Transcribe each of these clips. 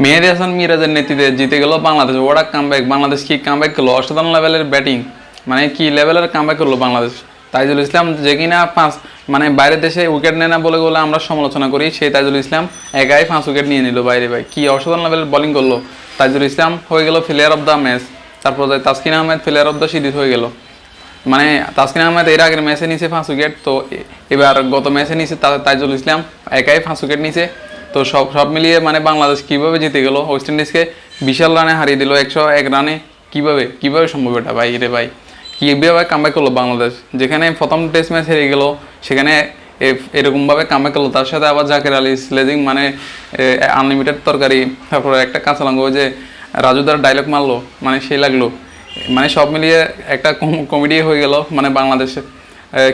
মেহেদী হাসান মিরাজের নেতৃত্বে জিতে গেল বাংলাদেশ। ওরা কামব্যাক, বাংলাদেশ কি কামব্যাক করলো, অসাধারণ লেভেলের ব্যাটিং, মানে কি লেভেলের কামব্যাক করলো বাংলাদেশ। তাইজুল ইসলাম যে কিনা মানে বাইরের দেশে উইকেট নেয় না বলে আমরা সমালোচনা করি, সেই তাইজুল ইসলাম একাই 5 উইকেট নিয়ে নিল বাইরে। ভাই কি অসাধারণ লেভেলের বোলিং করলো তাইজুল ইসলাম, হয়ে গেল প্লেয়ার অফ দ্য ম্যাচ। তারপর Taskin Ahmed player of the series হয়ে গেল। মানে তাসকিন আহমেদ এর আগের ম্যাচে নিচে 5 উইকেট, তো এবার গত ম্যাচে নিচে তাইজুল ইসলাম একাই 5 উইকেট নিচে। তো সব মিলিয়ে মানে বাংলাদেশ কীভাবে জিতে গেল, ওয়েস্ট ইন্ডিজকে বিশাল রানে হারিয়ে দিল, 101 রানে। কীভাবে সম্ভব এটা ভাই? রে ভাই কীভাবে কামব্যাক করলো বাংলাদেশ, যেখানে প্রথম টেস্ট ম্যাচ হেরে গেল সেখানে এরকমভাবে কামব্যাক করলো। তার সাথে আবার জাকের আলী স্লেজিং, মানে আনলিমিটেড তরকারি, তারপরে একটা কাঁচা লঙ্কা, ওই যে রাজুদার ডায়লগ মারলো, মানে সেই লাগলো। মানে সব মিলিয়ে একটা কমেডি হয়ে গেল। মানে বাংলাদেশে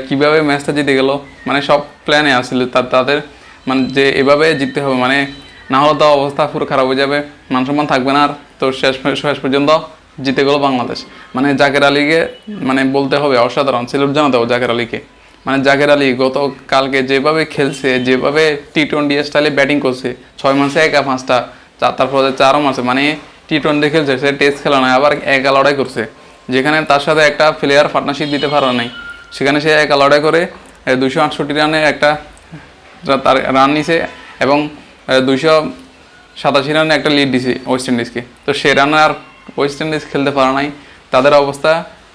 কীভাবে ম্যাচটা জিতে গেল, মানে সব প্ল্যানে আসছিল তাদের, মানে যে এভাবে জিততে হবে, মানে না হলে তো অবস্থা পুরো খারাপ হয়ে যাবে, মান সম্মান থাকবে না আর। তো শেষ পর্যন্ত জিতে গেল বাংলাদেশ। মানে জাকের আলীকে মানে বলতে হবে অসাধারণ, সেলুট জানাতে হবে জাকের আলীকে। মানে জাকের আলী গতকালকে যেভাবে খেলছে, যেভাবে টি-20 স্টাইলে ব্যাটিং করছে, 6 মাসে একা 5টা, তারপরে 4 মাসে, মানে টি-20 খেলছে, সে টেস্ট খেলা নয়, আবার একা লড়াই করছে, যেখানে তার সাথে একটা প্লেয়ার পার্টনারশিপ দিতে পারে নাই, সেখানে সে একা লড়াই করে 268 রানে একটা তার রান নিছে এবং 287 রানে একটা লিড দিছে ওয়েস্ট ইন্ডিজকে। তো সে রানে আর ওয়েস্ট ইন্ডিজ খেলতে পারে নাই, তাদের অবস্থা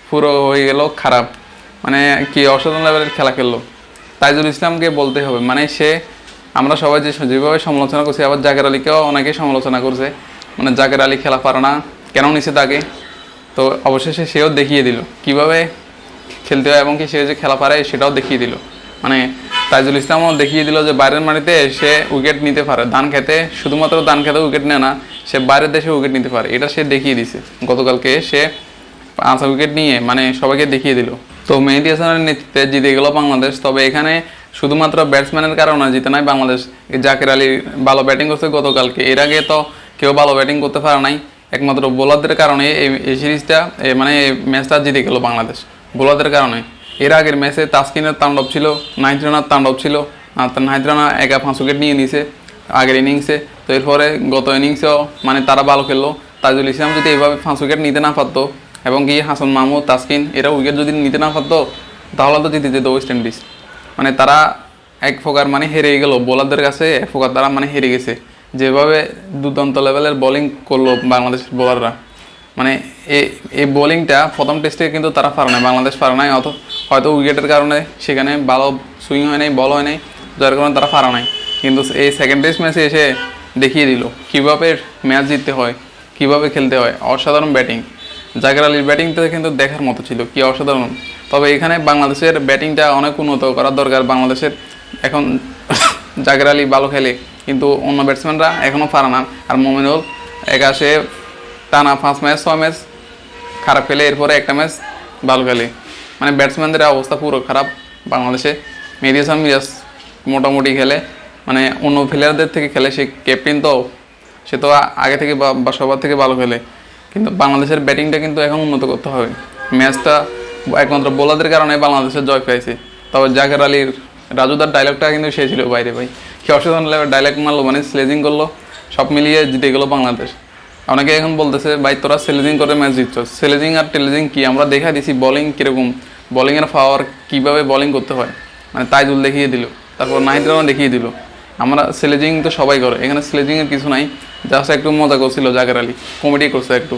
পুরো হয়ে গেল খারাপ। মানে কি অসাধারণ লেভেলের খেলা খেললো। তাইজুল ইসলামকে বলতে হবে, মানে সে, আমরা সবাই যেভাবে সমালোচনা করছি, আবার জাকের আলীকেও অনেকে সমালোচনা করছে, মানে জাকের আলী খেলা পারে না, কেন নিছে তাকে। তো অবশেষে সেও দেখিয়ে দিল কীভাবে খেলতে হয়, এবং কি সে যে খেলা পারে সেটাও দেখিয়ে দিল। মানে তাইজুল ইসলামও দেখিয়ে দিল যে বাইরের মাটিতে সে উইকেট নিতে পারে, ধান খেতে, শুধুমাত্র ধান খেতে উইকেট নেয় না, সে বাইরের দেশে উইকেট নিতে পারে, এটা সে দেখিয়ে দিছে। গতকালকে সে 5 উইকেট নিয়ে মানে সবাইকে দেখিয়ে দিল। তো মেহেদী হাসানের নেতৃত্বে জিতে গেল বাংলাদেশ। তবে এখানে শুধুমাত্র ব্যাটসম্যানের কারণে জিতে নাই বাংলাদেশ। জাকের আলী ভালো ব্যাটিং করছে গতকালকে, এর আগে তো কেউ ভালো ব্যাটিং করতে পারে নাই, একমাত্র বোলারদের কারণে এই সিরিজটা, মানে ম্যাচটা জিতে গেল বাংলাদেশ, বোলারদের কারণে। এর আগের ম্যাচে তাসকিনের তাণ্ডব ছিল, নাহিদ রানার তাণ্ডব ছিল, নাহিদ রানা একা 5 উইকেট নিয়ে নিছে আগের ইনিংসে। তো এরপরে গত ইনিংসেও মানে তারা ভালো খেললো। তাইজুল ইসলাম যদি এইভাবে 5 উইকেট নিতে না পারতো, এবং কি হাসান মাহমুদ, তাসকিন এরা উইকেট যদি নিতে না পারতো, তাহলে তো জিতে যেত ওয়েস্ট ইন্ডিজ। মানে তারা এক প্রকার মানে হেরে গেল, বোলারদের কাছে এক প্রকার তারা মানে হেরে গেছে, যেভাবে দুর্দান্ত লেভেলের বোলিং করলো বাংলাদেশের বোলাররা। মানে এই বোলিংটা প্রথম টেস্টে কিন্তু তারা পারে নাই, বাংলাদেশ পারে নাই, হয়তো উইকেটের কারণে সেখানে ভালো সুইং হয় নাই, বল হয় নাই, যার কারণে তারা পারে নাই। কিন্তু এই সেকেন্ড টেস্ট ম্যাচে এসে দেখিয়ে দিল কীভাবে ম্যাচ জিততে হয়, কীভাবে খেলতে হয়। অসাধারণ ব্যাটিং, জাকের আলীর ব্যাটিংটা কিন্তু দেখার মতো ছিল, কি অসাধারণ। তবে এখানে বাংলাদেশের ব্যাটিংটা অনেক উন্নত করার দরকার বাংলাদেশের। এখন জাকের আলী ভালো খেলে, কিন্তু অন্য ব্যাটসম্যানরা এখনও পারে না। আর মোমিনুল একা সে টানা 5 ম্যাচ 6 ম্যাচ খারাপ খেলে, এরপরে একটা ম্যাচ ভালো খেলে। মানে ব্যাটসম্যানদের অবস্থা পুরো খারাপ বাংলাদেশে। মেহেদী হাসান মিরাজ মোটামুটি খেলে, মানে অন্য প্লেয়ারদের থেকে খেলে, সে ক্যাপ্টেন, তো সে তো আগে থেকে বা সবার থেকে ভালো খেলে। কিন্তু বাংলাদেশের ব্যাটিংটা কিন্তু এখন উন্নত করতে হবে। ম্যাচটা একমাত্র বোলারদের কারণে বাংলাদেশের জয় পেয়েছে। তবে জাকের আলীর রাজুদার ডায়লগটা কিন্তু সে ছিল বাইরে। ভাই কি অসাধারণ ডায়লগ মারলো, মানে স্লেজিং করলো, সব মিলিয়ে জিতে গেল বাংলাদেশ। অনেকে এখন বলতেছে ভাই তোরা স্লেজিং করে ম্যাচ জিতছ, স্লেজিং আর টেলেজিং কি, আমরা দেখা দিছি বোলিং কীরকম, বোলিংয়ের পাওয়ার কীভাবে বোলিং করতে হয়, মানে তাইজুল দেখিয়ে দিল, তারপর নাহিদ রানা দেখিয়ে দিল। আমরা স্লেজিং তো সবাই করে, এখানে স্লেজিংয়ের কিছু নাই, জাস্ট একটু মজা করছিল জাকের আলী, কমেডি করছে একটু।